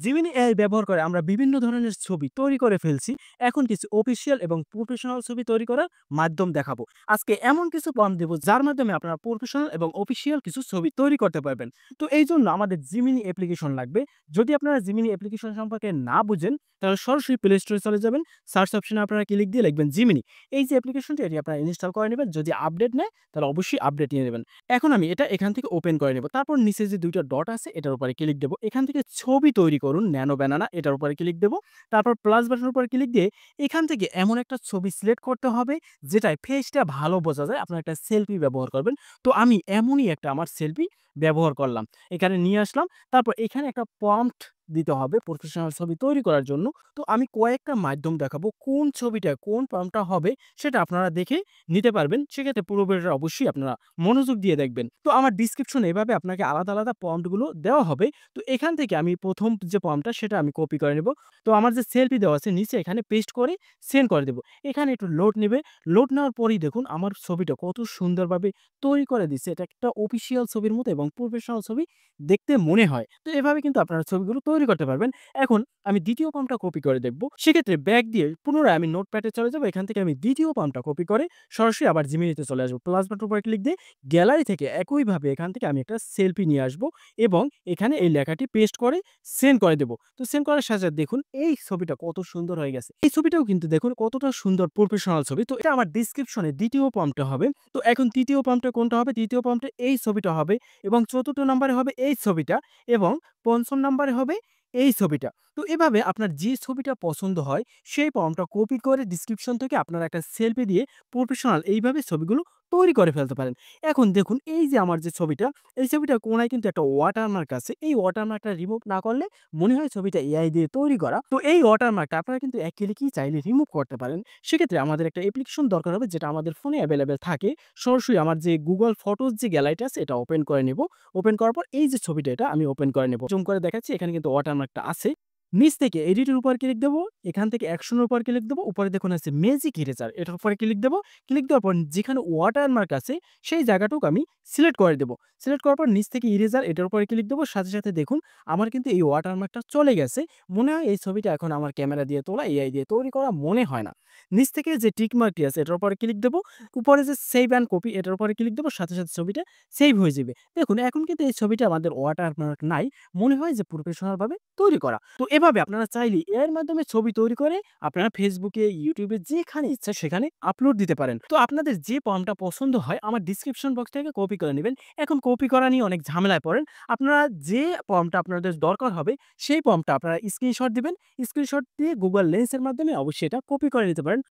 Gemini AI ব্যবহার করে আমরা বিভিন্ন ধরনের ছবি তৈরি করে ফেলছি। এখন কিছু অফিসিয়াল এবং প্রফেশনাল ছবি তৈরি করার মাধ্যম দেখাবো। আজকে এমন কিছু প্রম্পট দেব যার মাধ্যমে আপনারা প্রফেশনাল এবং অফিসিয়াল কিছু ছবি তৈরি করতে পারবেন। তো এইজন্য আমাদের Gemini অ্যাপ্লিকেশন লাগবে। যদি আপনারা Gemini অ্যাপ্লিকেশন সম্পর্কে না বুঝেন, তাহলে সরাসরি প্লে স্টোরে চলে যাবেন। সার্চ অপশনে আপনারা ক্লিক দিয়ে লিখবেন Gemini। এই যে অ্যাপ্লিকেশনটি এটি আপনারা ইনস্টল করে নেবেন। যদি আপডেট নেয় তাহলে অবশ্যই আপডেট নিয়ে নেবেন। এখন আমি এটা এখান থেকে ওপেন করে নেব। তারপর নিচে যে ২ টা ডট আছে এটার উপরে ক্লিক দেব। এখান থেকে ছবি তৈরি করুন ন্যানো ব্যানানা এটার উপরে ক্লিক দেব। তারপর প্লাস বাটনের উপরে ক্লিক দিয়ে এখান থেকে এমন একটা ছবি সিলেক্ট করতে হবে যেটায় ফেসটা ভালো বোঝা যায়। আপনারা একটা সেলফি ব্যবহার করবেন। তো আমি এমনই একটা আমার সেলফি ব্যবহার করলাম। এখানে নিয়ে আসলাম। তারপর এখানে একটা প্রম্পট দিতে হবে প্রফেশনাল ছবি তৈরি করার জন্য। তো আমি কয়েকটা মাধ্যম দেখাবো। কোন ছবিটা কোন প্রম্পটটা হবে সেটা আপনারা দেখে নিতে পারবেন। সেক্ষেত্রে পুরো ভিডিওটা অবশ্যই আপনারা মনোযোগ দিয়ে দেখবেন। তো আমার ডেসক্রিপশনে এভাবে আপনাকে আলাদা, আলাদা প্রম্পট গুলো দেওয়া হবে। তো এখান থেকে আমি ১ম যে প্রম্পটটা সেটা আমি কপি করে নেব। তো আমার যে সেলফি দেওয়া আছে নিচে এখানে পেস্ট করে সেন্ড করে দেব। এখানে একটু লোড নিবে। লোড নেওয়ার পরেই দেখুন আমার ছবিটা কত সুন্দরভাবে তৈরি করে দিচ্ছে। এটা একটা অফিসিয়াল ছবির মতো এবং প্রফেশনাল ছবি দেখতে মনে হয়। তো এভাবে কিন্তু আপনারা ছবিগুলো তৈরি করতে পারবেন। এখন আমি ২য় প্রম্পটটা কপি করে দেখব। সেক্ষেত্রে ব্যাক দিয়ে পুনরায় আমি নোটপ্যাডে চলে যাব। এখান থেকে আমি ২য় প্রম্পটটা কপি করে সরাসরি আবার Gemini-তে চলে আসব। প্লাস বাটনের উপরে ক্লিক দিয়ে গ্যালারি থেকে একইভাবে এখান থেকে আমি একটা সেলফি নিয়ে আসব এবং এখানে এই লেখাটি পেস্ট করে সেন্ড করে দেব। তো সেন্ড করার সাথে, সাথে দেখুন এই ছবিটা কত সুন্দর হয়ে গেছে। এই ছবিটাও কিন্তু দেখুন কতটা সুন্দর প্রফেশনাল ছবি। তো এটা আমার ডেসক্রিপশনে ২য় প্রম্পটে হবে। তো এখন ৩য় প্রম্পটে কোনটা হবে? ৩য় প্রম্পটে এই ছবিটা হবে এবং ৪র্থ নাম্বারে হবে এই ছবিটা এবং ৫ম নাম্বারে হবে এই ছবিটা। তো এভাবে আপনার যে ছবিটা পছন্দ হয় সেই প্রম্পটটা কপি করে ডেসক্রিপশন থেকে আপনারা একটা সেলফি দিয়ে প্রফেশনাল এইভাবে ছবিগুলো তৈরি করে ফেলতে পারেন। এখন দেখুন এই যে আমার যে ছবিটা, এই ছবিটার কোণায় কিন্তু একটা ওয়াটারমার্ক আছে। এই ওয়াটারমার্কটা রিমুভ না করলে মনে হয় ছবিটা AI দিয়ে তৈরি করা। তো এই ওয়াটারমার্কটা আপনারা কিন্তু এক ক্লিকেই চাইলে রিমুভ করতে পারেন। সেক্ষেত্রে আমাদের একটা অ্যাপ্লিকেশন দরকার হবে যেটা আমাদের ফোনে এভেইলেবল থাকে। সরাসরি আমার যে Google ফটোস যে গ্যালারিটা আছে এটা ওপেন করে নেব। ওপেন করার পর এই যে ছবিটা এটা আমি ওপেন করে নেব। জুম করে দেখাচ্ছি এখানে কিন্তু ওয়াটারমার্কটা আছে। নিচ থেকে এডিটের উপর ক্লিক দেব। এখান থেকে অ্যাকশন এর উপর ক্লিক দেব। উপরে দেখুন আছে ম্যাজিক ইরেজার এটার উপরে ক্লিক দেব। ক্লিক দেওয়ার পর যেখানে ওয়াটারমার্ক আছে সেই জায়গাটুকু আমি সিলেক্ট করে দেব। সিলেক্ট করার পর নিচ থেকে ইরেজার এটার উপরে ক্লিক দেব। সাথে, সাথে দেখুন আমার কিন্তু এই ওয়াটারমার্কটা চলে গেছে। মনে হয় এই ছবিটা এখন আমার ক্যামেরা দিয়ে তোলা AI দিয়ে তৈরি করা মনে হয় না। নিচ থেকে যে টিক মার্কটি আছে এটার উপরে ক্লিক দেব। উপরে যে সেভ অ্যান্ড কপি এটার উপরে ক্লিক দেব। সাথে, সাথে ছবিটা সেভ হয়ে যাবে। দেখুন এখন কিন্তু এই ছবিটা আমাদের ওয়াটারমার্ক নাই। মনে হয় যে প্রফেশনাল ভাবে তৈরি করা। তো এভাবে আপনারা চাইলে এর মাধ্যমে ছবি তৈরি করে আপনারা Facebook এ, YouTube এ যেখানে ইচ্ছা সেখানে আপলোড দিতে পারেন। তো আপনাদের যে প্রম্পটটা পছন্দ হয় আমার ডেসক্রিপশন বক্স থেকে কপি করে নিবেন। এখন কপি করা নিয়ে অনেক ঝামেলায় পড়েন। আপনারা যে প্রম্পটটা আপনাদের দরকার হবে সেই প্রম্পটটা আপনারা স্ক্রিনশট দিবেন। স্ক্রিনশট দিয়ে Google Lens এর মাধ্যমে অবশ্যই এটা কপি করে নিতে পারেন।